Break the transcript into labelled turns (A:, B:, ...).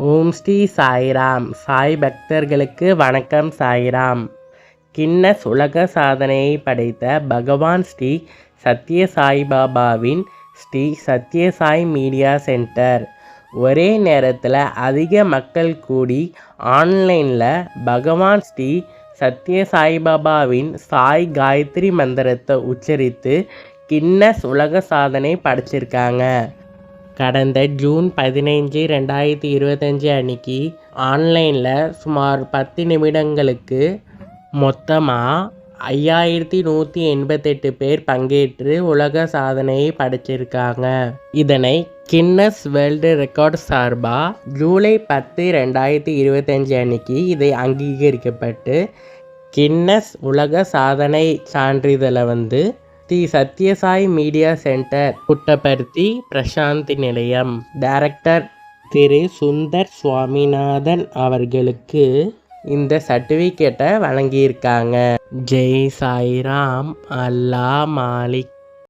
A: ஓம் ஸ்ரீ சாய்ராம். சாய் பக்தர்களுக்கு வணக்கம். சாய்ராம். கின்னஸ் உலக சாதனையை படைத்த பகவான் ஸ்ரீ சத்ய சாய்பாபாவின் ஸ்ரீ சத்ய சாய் மீடியா சென்டர். ஒரே நேரத்தில் அதிக மக்கள் கூடி ஆன்லைனில் பகவான் ஸ்ரீ சத்ய சாய்பாபாவின் சாய் காயத்ரி மந்திரத்தை உச்சரித்து கின்னஸ் உலக சாதனை படைச்சிருக்காங்க. கடந்த ஜூன் 15, 2025 அன்னைக்கு ஆன்லைனில் சுமார் 10 நிமிடங்களுக்கு மொத்தமாக 5188 பேர் பங்கேற்று உலக சாதனையை படைச்சிருக்காங்க. இதனை கின்னஸ் வேர்ல்டு ரெக்கார்ட் சார்பாக ஜூலை 10, 2025 அன்னைக்கு இதை அங்கீகரிக்கப்பட்டு கின்னஸ் உலக சாதனை சான்றிதழை ஸ்ரீ சத்யசாய் மீடியா சென்டர், புட்டபர்த்தி பிரசாந்தி நிலையம் டைரக்டர் திரு சுந்தர் சுவாமிநாதன் அவர்களுக்கு இந்த சர்டிஃபிகேட்டை வழங்கியிருக்காங்க. ஜெய் சாய்ராம். அல்லா மாலிக்.